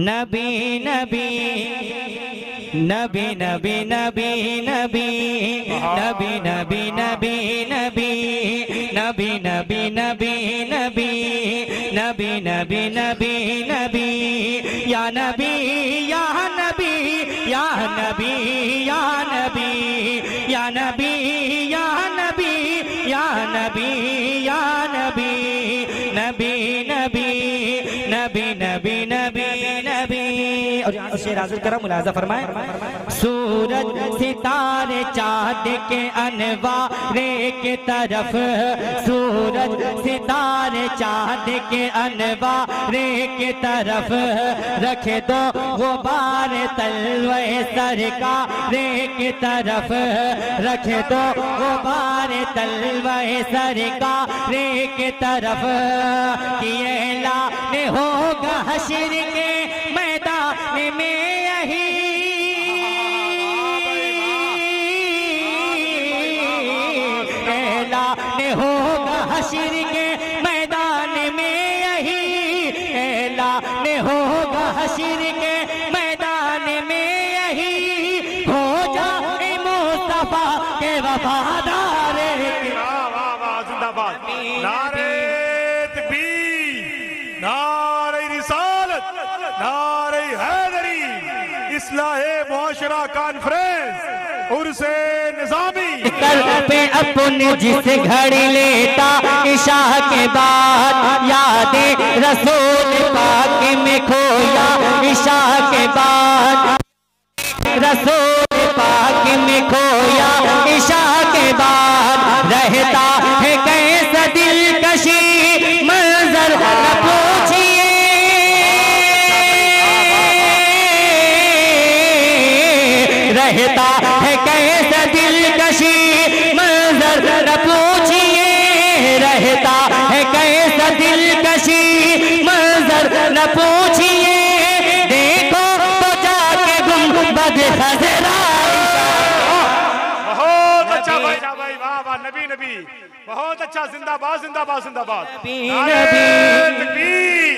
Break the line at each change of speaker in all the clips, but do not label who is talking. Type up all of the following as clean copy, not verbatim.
नबी नबी नबी नबी नबी नबी नबी नबी नबी नबी नबी नबी नबी नबी नबी नबी नबी नबी या नबी या नबी या नबी या नबी या नबी या नबी या नबी या नबी नबी नबी नबी नबी नबी नबी। और शेर हाजिर करा, मुलाजा फरमाए। सूरज सितारे चाँद के अनवारे के तरफ, सूरज सितारे चाँद के अनवारे के तरफ, रखे दो गुबार तलवे सरकारे के तरफ, रखे दो गुबार तलवे सरकारे के तरफ। किए लाने होगा हश्र के मैदान में यही, ऐलान होगा हश्र के मैदान में यही, ऐलान होगा हश्र के मैदान में यही। हो जाए मुस्तफा के वफादार।
जिंदाबाद। नारे तकबीर, नारे रिसालत, नारे हैदरी, इस्लाहे मुआशरा कॉन्फ्रेंस, उर्से निज़ामी।
कर पे अपने जिस घड़ी लेता इशा के बाद, यादे रसूल पाक में खोया इशा के बाद, रसूल पाक में खोया इशा के बाद। रहता है कैसा दिलकशी मंजर न पूछिए, रहता है कैसा दिलकशी मंजर न पूछिए, रहता है कैसा दिलकशी मंजर न पूछिए। देखो तो जाके गुंबद खजरा।
बहुत अच्छा भाई, वाह वाह, नबी नबी, बहुत अच्छा। जिंदाबाद जिंदाबाद जिंदाबाद। नारे तकबीर,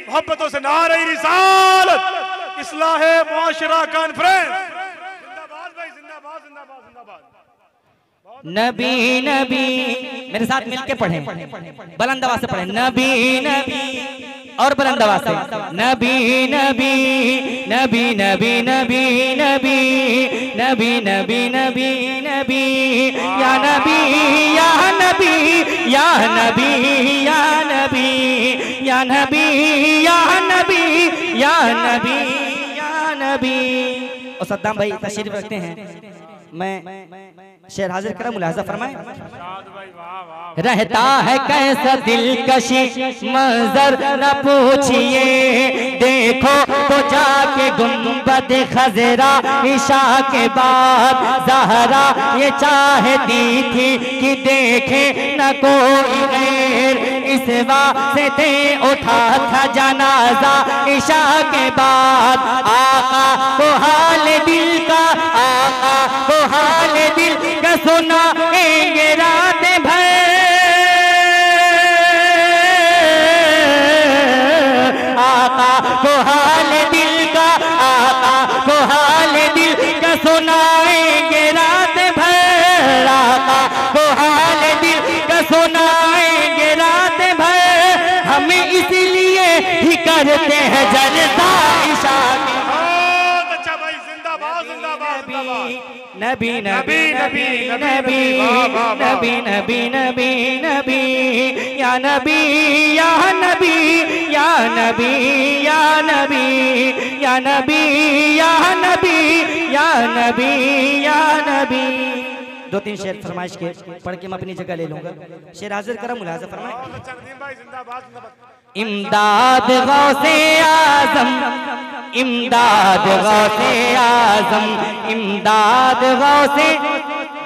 मोहब्बतों से नारे रिसालत, इस्लाहे मुआशरा कॉन्फ्रेंस। जिंदाबाद भाई, जिंदाबाद जिंदाबाद जिंदाबाद।
नबी नबी, मेरे साथ मिलके पढ़ें, बुलंद आवाज से पढ़ें। नबी नबी, और बुलंद आवाज से। नबी नबी नबी नबी नबी नबी नबी नबी नबी नबी या नबी या नबी या नबी या नबी या नबी या नबी या नबी या नबी। और सद्दाम भाई तशरीफ रखते हैं, मैं शेर हाजिर करा, मुलाजा फरमाए। रहता है कैसा दिलकशी मंजर न पूछिए, देखो तो जाके गुंबद खजरा इशा के बाद। ज़हरा ये चाहती थी कि देखे न कोई गैर, इस वास्ते उठा था जनाजा इशा के बाद। आका को हाल दिल का, आका को हाल दिल का सुनाएंगे रात भर, आका को हाल दिल का, आका को हाल दिल का सुनाएंगे रात भर, आका को हाल दिल का सुनाएंगे रात भर। हमें इसलिए ही करते हैं जलसा इशा के। नबी नबी नबी नबी नबी नबी नबी नबी या नबी या नबी या नबी या नबी या नबी या नबी या नबी या नबी। दो तीन शेर फरमाइश के पढ़ के मैं अपनी जगह ले लूंगा। शेर हाजिर करा, मुलाजा फरमाए। इमदाद गौसे आज़म, इमदाद गौसे आज़म, इमदाद गौसे।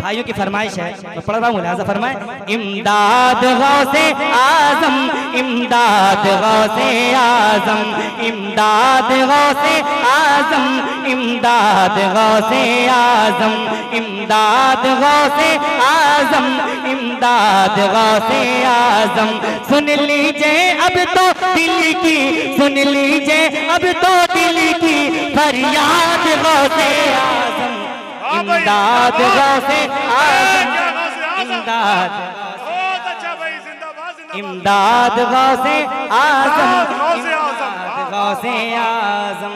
भाइयों की फरमाइश है, मैं पढ़ रहा हूँ, मुलाजा फरमाए। इमदाद गौसे आज़म, इमदाद गौसे आज़म, इमदाद गौसे आज़म, इमदाद गौसे आज़म, इमदाद गौसे आज़म, इमदाद गौसे आज़म। सुन लीजिए अब तो दिल की, सुन लीजिए अब तो दिल फरियाद गौसे आजम, इमदाद गौसे आजम, इमदाद,
बहुत अच्छा भाई, जिंदाबाद जिंदाबाद,
इमदाद गौसे आजम,
गौसे आजम,
इमदाद गौसे आजम।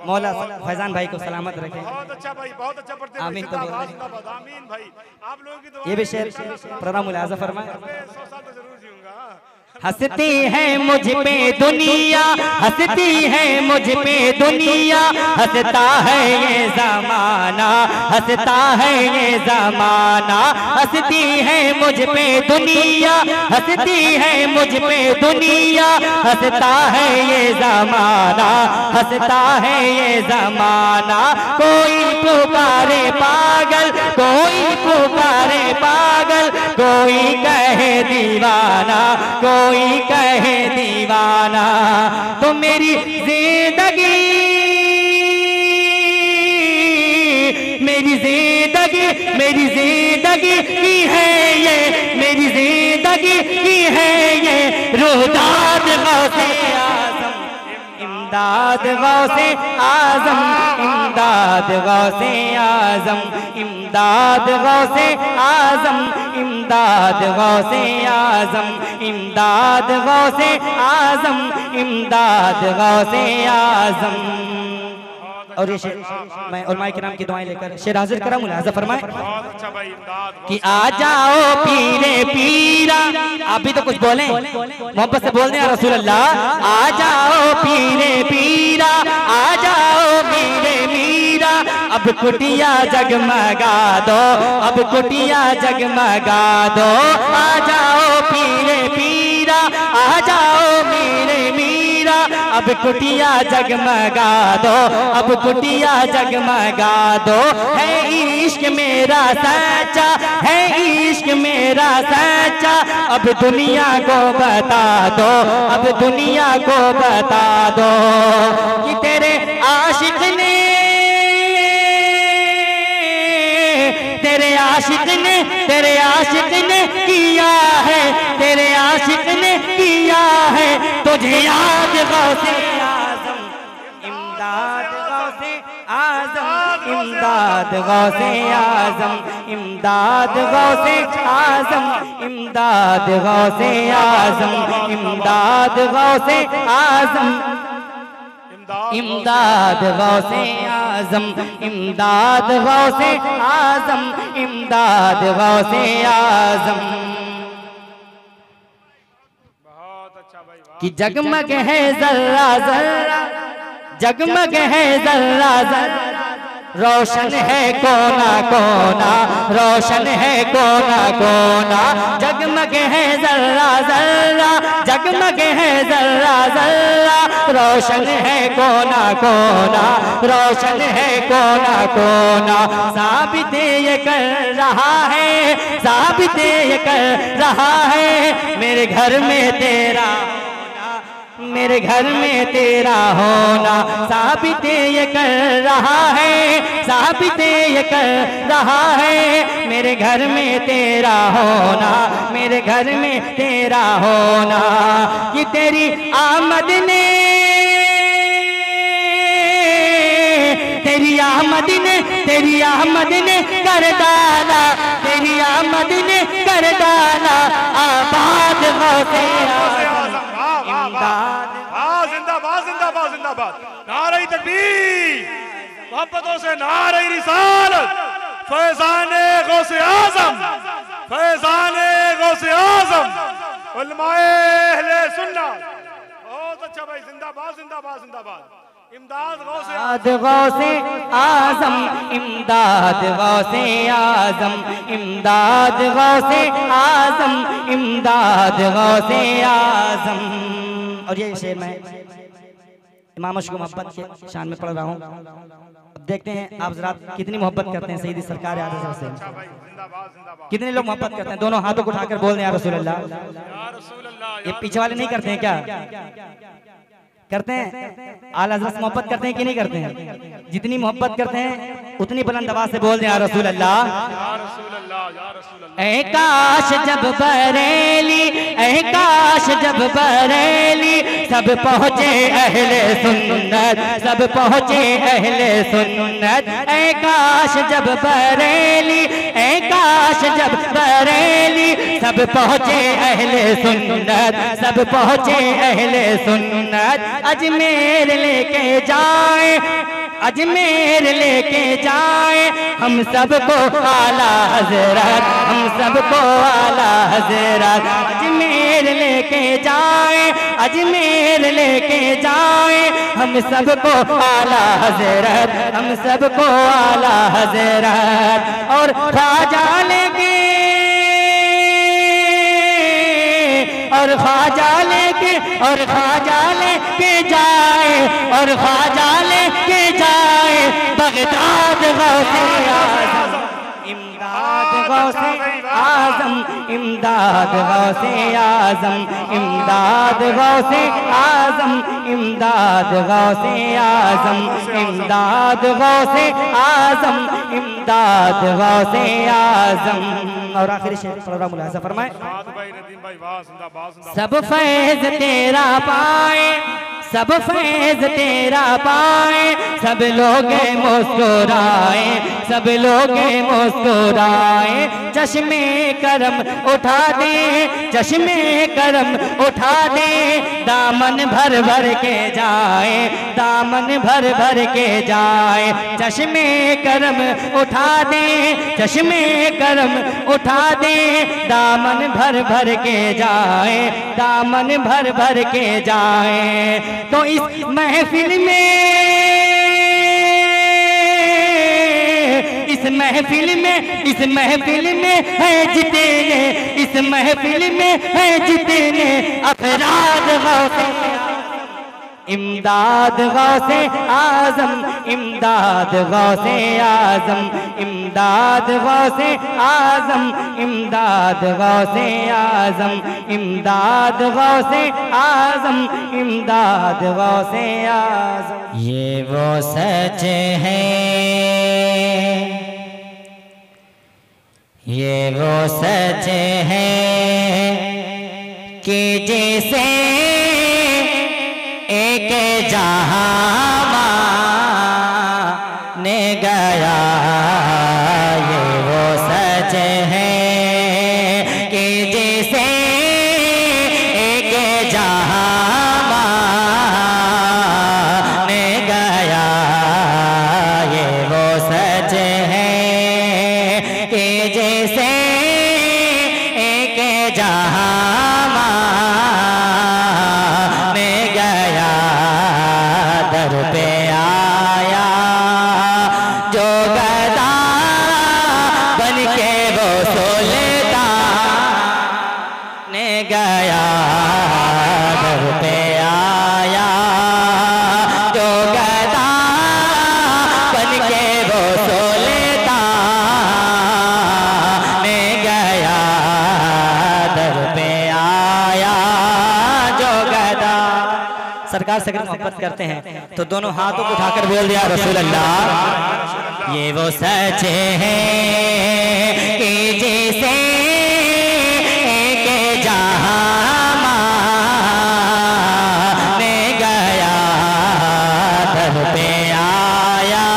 मौला फैजान भाई को सलामत रखे।
बहुत अच्छा भाई, बहुत अच्छा पढ़ते हैं।
आमीन तो बोल
जिंदाबाद
रहे।
जिंदाबाद, आमीन भाई। आप लोगों की दुआ
ये भी शेर प्रोग्राम मुलाजा फरमाए।
100 साल तो जरूर जीऊंगा।
हंसती है मुझ पे दुनिया, हंसती है मुझ पे दुनिया, हंसता है ये जमाना, हंसता है ये जमाना, हंसती है मुझ पे दुनिया, हंसती है मुझ पे दुनिया, हंसता है ये जमाना, हंसता है ये जमाना। कोई पुकारे पागल, कोई पुकारे पागल, कोई कहे दीवाना, कोई कहे दीवाना। तो मेरी जिंदगी, मेरी जिंदगी, मेरी जिंदगी की है ये, मेरी जिंदगी की है ये, रुदाद गौसे आजम, इमदाद गौसे आजम, इमदाद गौसे आजम, इमदाद गौसे आजम, इमदाद गौसे आजम, इमदाद गौसे आजम, इमदाद गौसे आजम। और ये शेर मैं और माई के नाम की दुआएं लेकर शेर हाजिर करा, मुलाजा फरमाए।
बहुत अच्छा भाई, इमदाद
कि आ जाओ पीरे पीरा, आप भी तो कुछ बोलें, मोहब्बत से बोल दें या रसूल अल्लाह। आ जाओ पीरे पीरा, आ जाओ पीरे मीरा, अब कुटिया जगमगा दो, अब कुटिया जगमगा दो। आ जाओ पीरे पीरा, आ जाओ पीरे मीरा, अब कुटिया जगमगा दो, अब कुटिया जगमगा दो। है इश्क मेरा सच्चा, है इश्क मेरा सच्चा, अब दुनिया को बता दो, अब दुनिया को बता दो कि तेरे आशिक ने, तेरे आशिक ने, तेरे आशिक ने किया है, तेरे आशिक ने किया है तुझे याद गौसे आजम, इमदाद गौसे आजम, इमदाद गौसे आजम, इमदाद गौसे आजम, इमदाद गौसे आजम, इमदाद गौसे आजम, इमदाद गौसे आजम, इमदाद गौसे आजम, इमदाद गौसे आजम।
बहुत अच्छा भाई, वाह।
कि जगमग है जर्रा जर्रा, जगमग है जर्रा जर्रा, रोशन है कोना कोना, रोशन है कोना कोना। जगमग है जर्रा जर्रा, जगमग है जर्रा जर्रा, रोशन है कोना कोना, रोशन है कोना कोना। साबित ये कर रहा है, साबित ये कर रहा है मेरे घर में तेरा, मेरे घर में तेरा होना। साबित ये कर रहा है, साबित ये कर रहा है मेरे घर में तेरा होना, मेरे घर में तेरा होना। कि तेरी आमद ने, तेरी आमद ने, तेरी आमद ने कर डाला, तेरी आमद ने कर डाला आबाद गौसे आजम, इमदाद।
हाँ, जिंदाबाद जिंदाबाद जिंदाबाद, नारे तकबीर, मोहब्बतों से नारे रिसालत, फैजाने गौसे आजम, फैजाने गौसे आजम, उलमाए अहले सुन्नत। बहुत अच्छा भाई, जिंदाबाद जिंदाबाद जिंदाबाद। इमदाद गौसे
आजम, इमदाद गौसे आजम, इमदाद गौसे आजम, इमदाद गौसे आजम। और ये शेर मैं इमाम अशक मोहब्बत के शान में पढ़ रहा हूँ। अब देखते हैं आप जरा कितनी मोहब्बत करते हैं सईदी सरकार आज़म से। कितने लोग मोहब्बत करते हैं? दोनों हाथों को उठाकर बोल दें या रसूल अल्लाह। ये पीछे वाले नहीं करते हैं क्या? करते हैं? आला हज़रत मोहब्बत करते हैं कि नहीं करते हैं? जितनी मोहब्बत करते हैं उतनी बुलंद आवाज से बोल दें या रसूल अल्लाह।
या रसूल अल्लाह, या रसूल अल्लाह।
ऐ काश जब बरेली, ऐ काश जब बरेली सब पहुँचे अहले सुन्नत, सब पहुँचे अहले सुन्नत। ऐ काश जब बरेली, ऐ काश जब बरेली सब पहुँचे अहले सुन्नत, सब पहुँचे अहले सुन्नत। अजमेर लेके जाए, अजमेर लेके जाए हम सबको आला हजरत, हम सबको आला हजरत। अजमेर लेके जाए, अजमेर लेके जाए हम सबको आला हजरत, हम सबको आला हजरत। और ख्वाजा लेके, और ख्वाजा लेके, और ख्वाजा लेके जाए, और ख्वाजा लेके जाए बगदाद गौसे आज़म, इमदाद गौसे आज़म, इमदाद गौसे आज़म, इमदाद गौसे आज़म, इमदाद गौसे आज़म, इमदाद गौसे आज़म, इमदाद गौसे आज़म। और आखिरी शेर प्रोग्राम मुलाज़ा फरमाए। सब फैज़ तेरा पाए, सब फैज़ तेरा पाए, सब लोग मुस्कुराए, सब लोग मुस्कुराए। चश्मे करम उठा दे, चश्मे करम उठा दे, दामन भर भर के जाए, दामन भर भर के जाए। चश्मे करम उठा दे, चश्मे करम उठा दे, दामन भर भर के जाए, दामन भर भर के जाए। तो इस महफिल में, इस महफिल में, इस महफिल में है जितने, इस महफिल में है जितने अफराद गौसे इमदाद गौसे आज़म, इमदाद गौसे आज़म, इमदाद गौसे आज़म, इमदाद गौसे आज़म, इमदाद गौसे आज़म, इमदाद गौसे आज़म। ये वो सच है, ये वो सच है कि जैसे एक जहां माने गया। ये वो सच है कि जैसे एक जहां माने गया। ये वो सच है कि जैसे एक जहां पे आया जो गदा बन के वो सुल्तान ने गया। दर पे आया जो गदा बन के वो सुल्तान ने गया। दर पे आया जो गदा। सरकार से अगर मोहब्बत करते हैं तो दोनों हाथों को उठाकर बोल दिया रसूल अल्लाह। ये वो सच है कि जैसे एक जहां माने गया। दर पे आया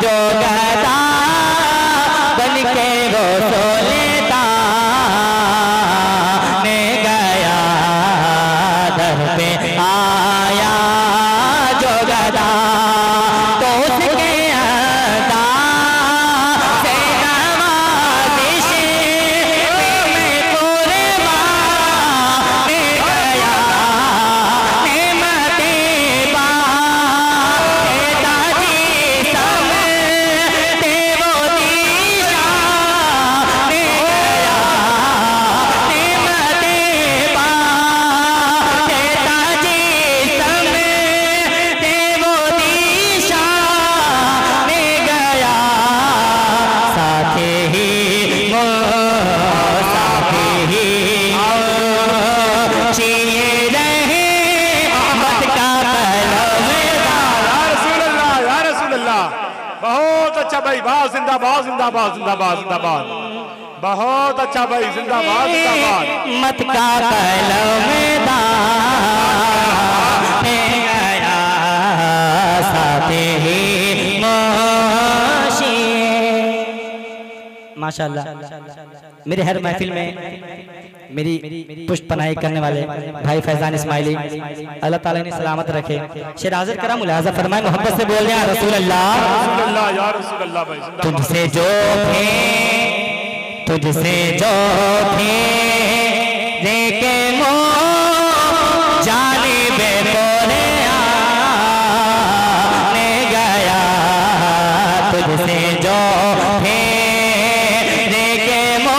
जो गदा बन के वो सुल्तान ने गया। दर पे आया जो गदा तो उसके अदा से नवाज़िश में कुर्बान ने गया। नेमतें बाँटे ताजी समझते वो दीशान ने गया। नेमतें बाँटे ताजी समझते वो दीशान ने गया। साथे ही जिए रहे मत का
या रसूल अल्लाह। बहुत अच्छा भाई, वाह जिंदाबाद जिंदाबाद जिंदाबाद जिंदाबाद। बहुत अच्छा भाई, जिंदाबाद जिंदाबाद।
मत का कलमेदार ने गया साथे ही मोशी। माशाल्लाह मेरे हर महफिल में मेरी पुष्प पनाही करने वाले भाई फैजान इस्माइली, अल्लाह ताला ने सलामत रखे। शेर हाजिर करा मुलाजा फरमाए, मोहब्बत से बोल या रसूल अल्लाह,
या रसूल अल्लाह भाई,
तुझसे जो थे देखे मो जानिबे बोले आने गया, तुझसे जो थे देखे मो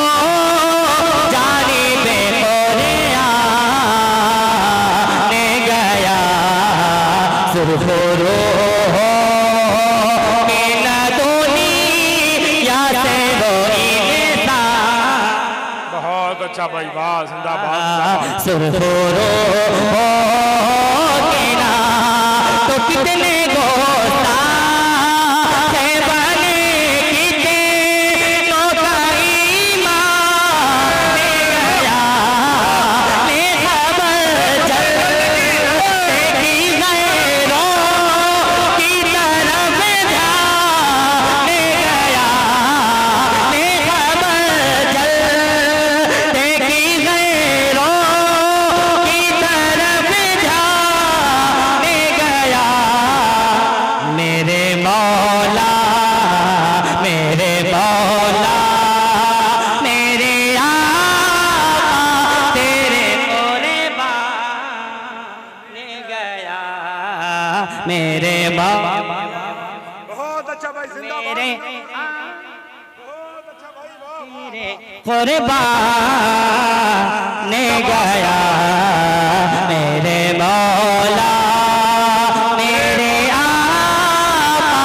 जानिबे बोले आने गया, सुरखुरो
अच्छा भाई, वाह जिंदाबाद।
सुरखुरो के ना तो कितने गोता है बने, कितनों का ईमान ले गया, ले खबर जलती गैरों की तरफ ध्यान ले गया, ले खबर मेरे बाबा।
बहुत अच्छा भाई, जिंदाबाद। बहुत अच्छा भाई, वाह
मेरे कुर्बान ने गया, मेरे मौला मेरे आका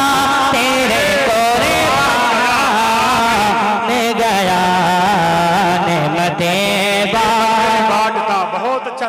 तेरे कुर्बान ने गया, नेमतें बांटता।
बहुत अच्छा।